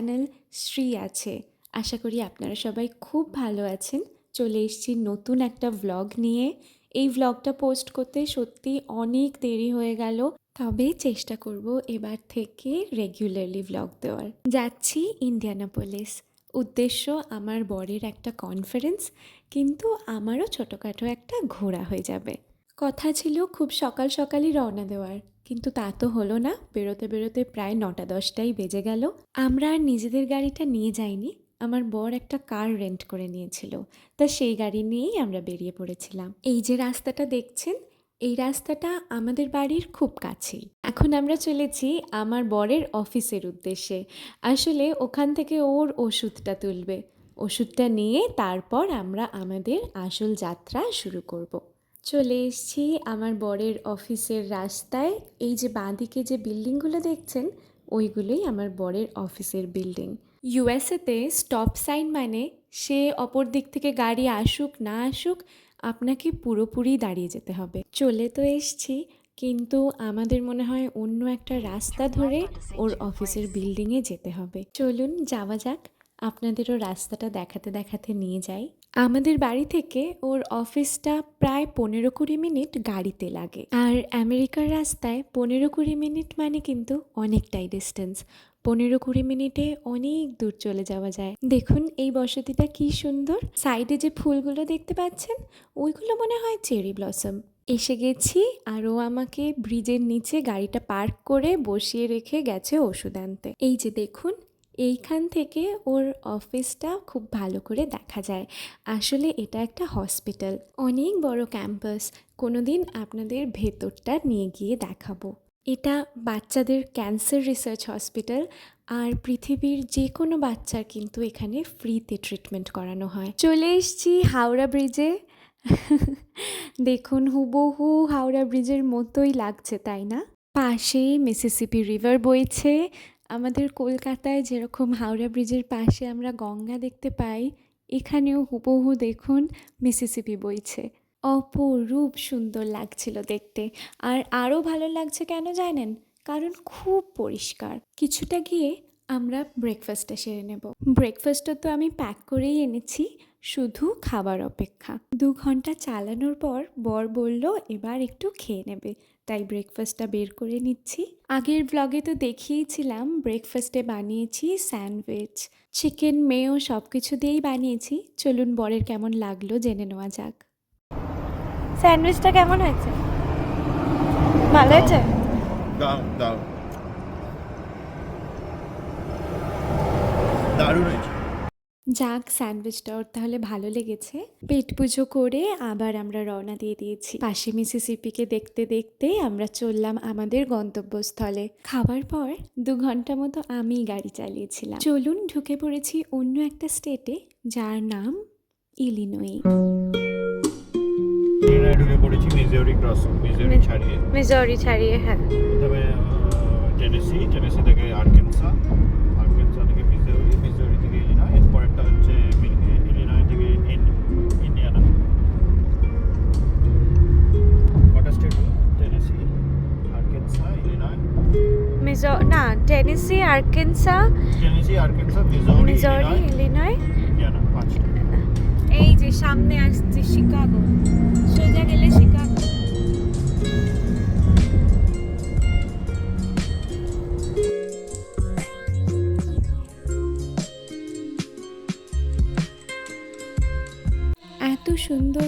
Channel Shri আছে। আশা করি আপনারা সবাই খুব ভালো আছেন। চলে এসেছি নতুন একটা ভ্লগ নিয়ে। এই ভ্লগটা পোস্ট করতে সত্যি অনেক দেরি হয়ে গেল, তবে চেষ্টা করব এবার থেকে রেগুলারলি ভ্লগ দেওয়ার। যাচ্ছি ইন্ডিয়ানাপোলিস, উদ্দেশ্য আমার বরের একটা কনফারেন্স, কিন্তু আমারও ছোটোখাটো একটা ঘোরা হয়ে যাবে। কথা ছিল খুব সকাল সকালই রওনা দেওয়ার, কিন্তু তা তো হলো না। বেরোতে বেরোতে প্রায় 9টা-10টাই বেজে গেল। আমরা আর নিজেদের গাড়িটা নিয়ে যাইনি, আমার বর একটা কার রেন্ট করে নিয়েছিল, তা সেই গাড়ি নিয়েই আমরা বেরিয়ে পড়েছিলাম। এই যে রাস্তাটা দেখছেন, এই রাস্তাটা আমাদের বাড়ির খুব কাছেই। এখন আমরা চলেছি আমার বরের অফিসের উদ্দেশ্যে। আসলে ওখান থেকে ওর ওষুধটা তুলবে, ওষুধটা নিয়ে তারপর আমরা আমাদের আসল যাত্রা শুরু করব। চলে এসেছি আমার বরের অফিসের রাস্তায়। এই যে বাঁদিকে যে বিল্ডিংগুলো দেখছেন, ওইগুলোই আমার বরের অফিসের বিল্ডিং। ইউএসএতে স্টপ সাইন মানে সে অপর দিক থেকে গাড়ি আসুক না আসুক, আপনাকে পুরোপুরি দাঁড়িয়ে যেতে হবে। চলে তো এসছি, কিন্তু আমাদের মনে হয় অন্য একটা রাস্তা ধরে ওর অফিসের বিল্ডিংয়ে যেতে হবে। চলুন যাওয়া যাক, আপনাদেরও রাস্তাটা দেখাতে দেখাতে নিয়ে যাই। আমাদের বাড়ি থেকে ওর অফিসটা প্রায় 15-20 মিনিট গাড়িতে লাগে, আর আমেরিকার রাস্তায় 15-20 মিনিট মানে কিন্তু অনেকটাই ডিস্টেন্স। 15-20 মিনিটে অনেক দূর চলে যাওয়া যায়। দেখুন এই বসতিটা কি সুন্দর। সাইডে যে ফুলগুলো দেখতে পাচ্ছেন, ওইগুলো মনে হয় চেরি ব্লসম। এসে গেছি, আর ও আমাকে ব্রিজের নিচে গাড়িটা পার্ক করে বসিয়ে রেখে গেছে ওষুধ আনতে। এই যে দেখুন, এইখান থেকে ওর অফিসটা খুব ভালো করে দেখা যায়। আসলে এটা একটা হসপিটাল, অনেক বড় ক্যাম্পাস। কোনোদিন আপনাদের ভেতরটা নিয়ে গিয়ে দেখাবো। এটা বাচ্চাদের ক্যান্সার রিসার্চ হসপিটাল, আর পৃথিবীর যে কোনো বাচ্চার কিন্তু এখানে ফ্রিতে ট্রিটমেন্ট করানো হয়। চলে এসেছি হাওড়া ব্রিজে। দেখুন হুবহু হাওড়া ব্রিজের মতোই লাগছে, তাই না? পাশেই মিসিসিপি রিভার বইছে। আমাদের কলকাতায় যেরকম হাওড়া ব্রিজের পাশে আমরা গঙ্গা দেখতে পাই, এখানেও হুবহু দেখুন মিসিসিপি বইছে। অপরূপ সুন্দর লাগছিল দেখতে। আর আরও ভালো লাগছে কেন জানেন? কারণ খুব পরিষ্কার। কিছুটা গিয়ে আমরা ব্রেকফাস্টটা সেরে নেব। ব্রেকফাস্টটা তো আমি প্যাক করেই এনেছি, শুধু খাবার অপেক্ষা। 2 ঘন্টা চালানোর পর বর বলল এবার একটু খেয়ে নেবে, তাই ব্রেকফাস্টটা বের করে নিচ্ছি। আগের ব্লগে তো দেখিয়েছিলাম ব্রেকফাস্টে বানিয়েছি স্যান্ডউইচ, চিকেন, মেয়ো সব কিছু দিয়েই বানিয়েছি। চলুন বরের কেমন লাগলো জেনে নেওয়া যাক। স্যান্ডউইচটা কেমন হয়েছে? ভালো হয়েছে? দারুণ হয়েছে। যাক, স্যান্ডউইচটা ওর তাহলে ভালো লেগেছে। পেট পুজো করে আবার আমরা রওনা দিয়ে দিয়েছি। পাশে মিসিসিপিকে দেখতে দেখতে আমরা চললাম আমাদের গন্তব্যস্থলে। খাবার পর 2 ঘন্টা মতো আমি গাড়ি চালিয়েছিলাম। চলুন ঢুকে পড়েছি অন্য একটা স্টেটে, যার নাম ইলিনয়। ঢুকে পড়েছি মিজোরি ক্রসিং, মিজোরি ছাড়িয়ে, হ্যাঁ। তবে টেনেসি থেকে আর্কানসা থেকে মিজোরি থেকে ইলিনয়, এরপরটা হচ্ছে ইলিনয় থেকে ইন্ডিয়ানা। কটা স্টেট হলো? Tennessee, Arkansas, Illinois, Tennessee, Arkansas, Missouri, Illinois, Indiana. 5টা। এই যে সামনে আসছে শিকাগো, সোজা গেলে শিকাগো। এত সুন্দর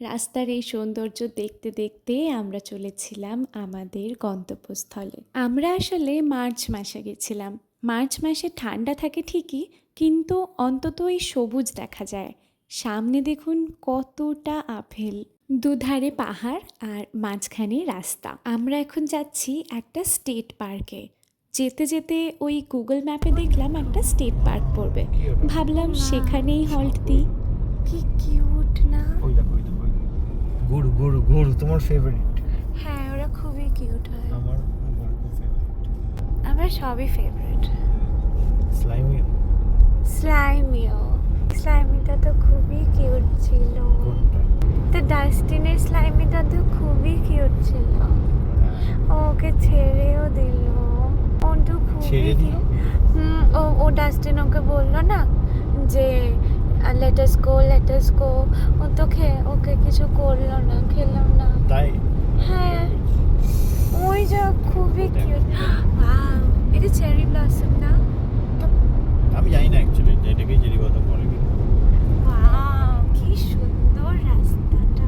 রাস্তার এই সৌন্দর্য দেখতে দেখতে আমরা চলেছিলাম আমাদের গন্তব্যস্থলে। আমরা আসলে মার্চ মাসে গেছিলাম। মার্চ মাসে ঠান্ডা থাকে ঠিকই, কিন্তু অন্তত এই সবুজ দেখা যায়। সামনে দেখুন কতটা আপেল, দুধারে পাহাড় আর মাঝখানে রাস্তা। আমরা এখন যাচ্ছি একটা স্টেট পার্কে। যেতে যেতে ওই গুগল ম্যাপে দেখলাম একটা স্টেট পার্ক পড়বে, ভাবলাম সেখানেই হল্ট দিই। কি কিউট না? ওই দেখো গরু তোমার ফেভারিট? হ্যাঁ, ওরা খুবই কিউট হয়। আমার খুব ফেভারিট। আমার সবই ফেভারিট। স্লাইমিটা তো খুবই কিউট ছিল। কোনটা? তো ডাস্টিনের স্লাইমিটা তো খুবই কিউট ছিল। ওকে ছেড়েও দিল। অন্তু খুবই ছেড়ে দিল? ও ডাস্টিন ওকে বললো না যে লেটাস গো, ও তো ওকে কিছু করলো না, খেলাম না। তাই হ্যাঁ, ওই যে খুবই কিউট। ওয়াও, এটা চেরি ব্লসম না? আমি জানি না অ্যাকচুয়ালি যে এটাকে চেরি কথা বলে কি। ওয়াও, কি সুন্দর রাস্তাটা,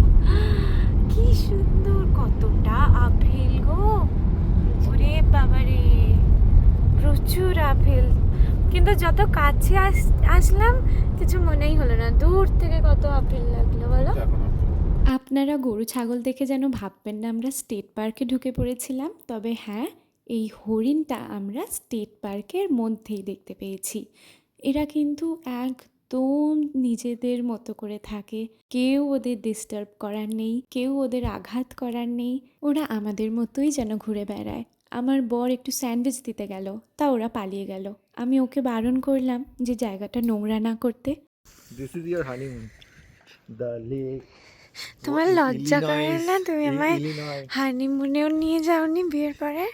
কি সুন্দর, কতটা আপহিল গো, ওরে বাবারে, প্রচুর আপহিল। কিন্তু যত কাছে আসলাম কিছু মনেই হলো না, দূর থেকে কত আপহিল লাগলো বলো। এখন আপনারা গরু ছাগল দেখে যেন ভাববেন না আমরা স্টেট পার্কে ঢুকে পড়েছিলাম, তবে হ্যাঁ, এই হরিণটা আমরা স্টেট পার্কের মধ্যেই দেখতে পেয়েছি। এরা কিন্তু একদম নিজেদের মতো করে থাকে, কেউ ওদের ডিস্টার্ব করার নেই, কেউ ওদের আঘাত করার নেই, ওরা আমাদের মতোই যেন ঘুরে বেড়ায়। আমার বর একটু স্যান্ডউইচ দিতে গেল, তা ওরা পালিয়ে গেল। আমি ওকে বারণ করলাম যে জায়গাটা নোংরা না করতে। This is your honeymoon, the lake. তোমার লজ্জা করে না? তুমি আমায় হানিমুনেও নিয়ে যাওনি বিয়ের পরে।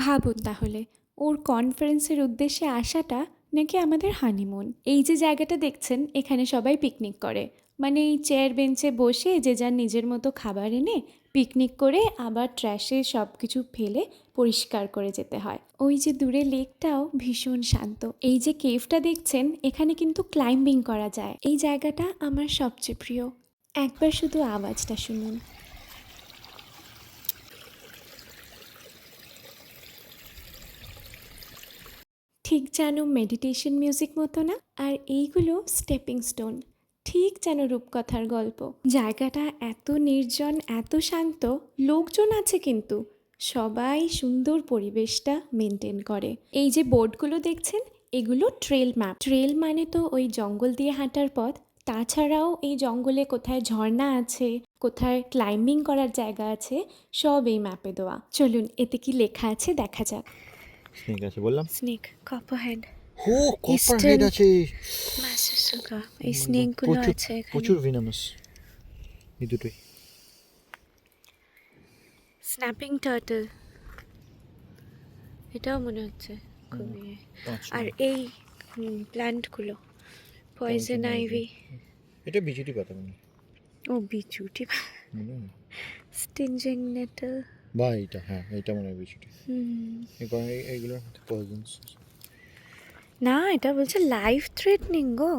ভাবুন তাহলে, ওর কনফারেন্সের উদ্দেশ্যে আসাটা নাকি আমাদের হানিমুন। এই যে জায়গাটা দেখছেন, এখানে সবাই পিকনিক করে, মানে এই চেয়ার বেঞ্চে বসে যে যার নিজের মতো খাবার এনে পিকনিক করে আবার ট্র্যাশে সব কিছু ফেলে পরিষ্কার করে যেতে হয়। ওই যে দূরে লেকটাও ভীষণ শান্ত। এই যে কেভটা দেখছেন, এখানে কিন্তু ক্লাইম্বিং করা যায়। এই জায়গাটা আমার সবচেয়ে প্রিয়। একবার শুধু আওয়াজটা শুনুন। ঠিক যেন মেডিটেশন মিউজিক মতো না? আর এইগুলো স্টেপিং স্টোন, ঠিক যেন রূপকথার গল্প। জায়গাটা এত নির্জন, এত শান্ত, লোকজন আছে কিন্তু সবাই সুন্দর পরিবেশটা মেনটেন করে। এই যে বোর্ডগুলো দেখছেন, এগুলো ট্রেল ম্যাপ। ট্রেল মানে তো ওই জঙ্গল দিয়ে হাঁটার পথ। তাছাড়াও এই জঙ্গলে কোথায় ঝর্ণা আছে, কোথায় ক্লাইম্বিং করার জায়গা আছে, সব এই ম্যাপে দেওয়া। চলুন, এতে কি লেখা আছে দেখা যাক। স্নেক আছে বললাম। স্নেক, কপারহেড, ও কপারহেড আছে। মাসুসুকা, এই স্নেকগুলো প্রচুর আছে এখানে। প্রচুর ভেনামাস এই দুটোই। স্ন্যাপিং টার্টল, এটাও মনে হচ্ছে খুবই। আর এই প্ল্যান্টগুলো পয়জন আইভি। এটা বিচুটি পাতা মনে হয়। ও বিচুটি, মনে হয়। স্টিঞ্জিং নেটল। বা এটা, হ্যাঁ এটা মনে হয় বিচুটি। এইগুলোর মধ্যে পয়জনস। না, এটা বলছে লাইফ থ্রেটনিং গো।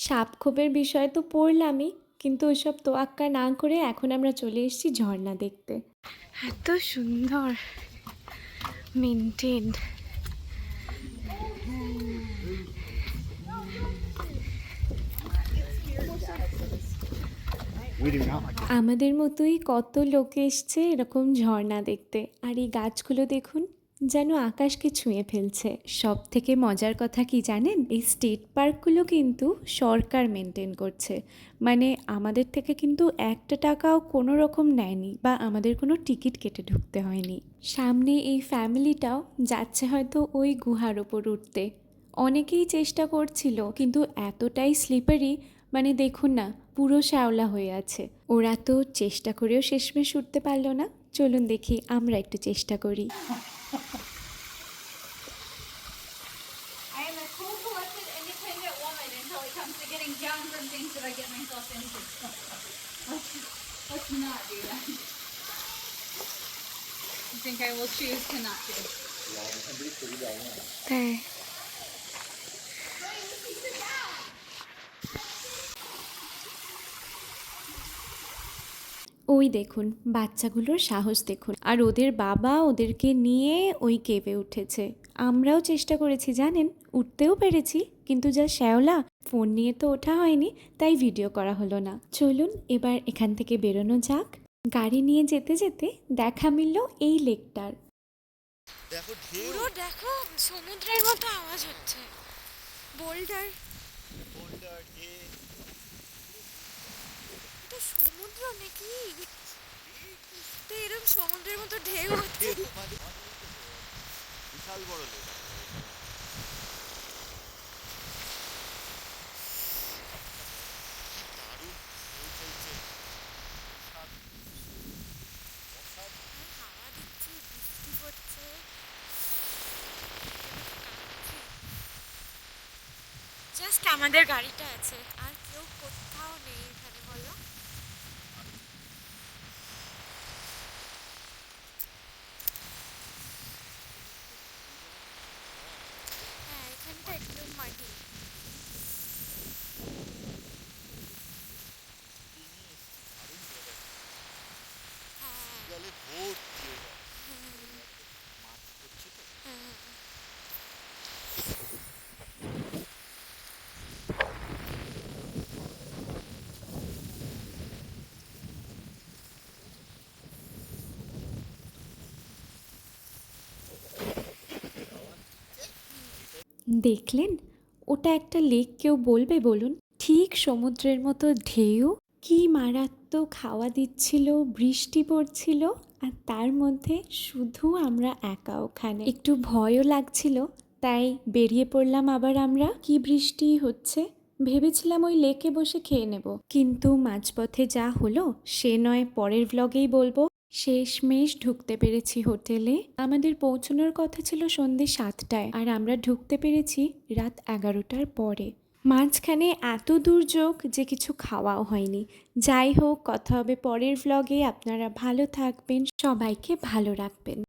সাপখোপের বিষয় তো পড়লামই, কিন্তু ওসব তোয়াক্কা না করে এখন আমরা চলে এসেছি ঝর্ণা দেখতে। এত সুন্দর মেনটেন্ড। আমাদের মতোই কত লোক এসছে এরকম ঝর্ণা দেখতে। আর এই গাছগুলো দেখুন, যেন আকাশকে ছুঁয়ে ফেলছে। সব থেকে মজার কথা কি জানেন, এই স্টেট পার্কগুলো কিন্তু সরকার মেনটেন করছে, মানে আমাদের থেকে কিন্তু একটা টাকাও কোনো রকম নেয়নি বা আমাদের কোনো টিকিট কেটে ঢুকতে হয়নি। সামনে এই ফ্যামিলিটাও যাচ্ছে হয়তো ওই গুহার ওপর উঠতে। অনেকেই চেষ্টা করছিল, কিন্তু এতটাই স্লিপারি, মানে দেখুন না, পুরো শ্যাওলা হয়ে আছে। ওরা তো চেষ্টা করেও শেষমেশ উঠতে পারলো না। চলুন দেখি আমরা একটু চেষ্টা করি। I am a cool, collected, independent woman until it comes to getting down from things that I get myself into. Let's not do that. I think I will choose to not do. হ্যাঁ, ওই দেখুন বাচ্চাগুলোর সাহস দেখুন, আর ওদের বাবা ওদেরকে নিয়ে ওই কেভে উঠেছে। আমরাও চেষ্টা করেছি জানেন, উঠতেও পেরেছি, কিন্তু যা শ্যাওলা, ফোন নিয়ে তো ওঠা হয়নি, তাই ভিডিও করা হলো না। চলুন এবার এখান থেকে বেরোনো যাক। গাড়ি নিয়ে যেতে যেতে দেখা মিলল এই লেকটার। পুরো দেখো সমুদ্রের মতো আওয়াজ হচ্ছে। বোল্ডার, এটা সমুদ্র নাকি? তো এরকম সমুদ্রের মতো ঢেউ হচ্ছে। বিশাল বড় লেক। দারুণ ঢেউ চলছে। হাওয়া দিচ্ছে, বৃষ্টি পড়ছে। জাস্ট আমাদের গাড়িটা আছে, আর কেউ কোথাও নেই এখানে, বলো। হ্যাঁ, এখানটা একটু মাটি। হ্যাঁ জলে ভর্তি হয়ে যায়। মাছ পড়ছে তো। হ্যাঁ। দেখলেন, ওটা একটা লেক, কেউ বলবে বলুন? ঠিক সমুদ্রের মতো ঢেউ, কি মারাত্মক হাওয়া দিচ্ছিল, বৃষ্টি পড়ছিল, আর তার মধ্যে শুধু আমরা একা ওখানে। একটু ভয়ও লাগছিল, তাই বেরিয়ে পড়লাম আবার আমরা। কি বৃষ্টি হচ্ছে, ভেবেছিলাম ওই লেকে বসে খেয়ে নেব, কিন্তু মাঝপথে যা হলো সে নয় পরের ভ্লগেই বলবো। শেষমেশ ঢুকতে পেরেছি হোটেলে। আমাদের পৌঁছানোর কথা ছিল সন্ধ্যে 7টায়, আর আমরা ঢুকতে পেরেছি রাত 11টার পরে। মাঝখানে এত দুর্যোগ যে কিছু খাওয়াও হয়নি। যাই হোক, কথা হবে পরের ভ্লগে। আপনারা ভালো থাকবেন, সবাইকে ভালো রাখবেন।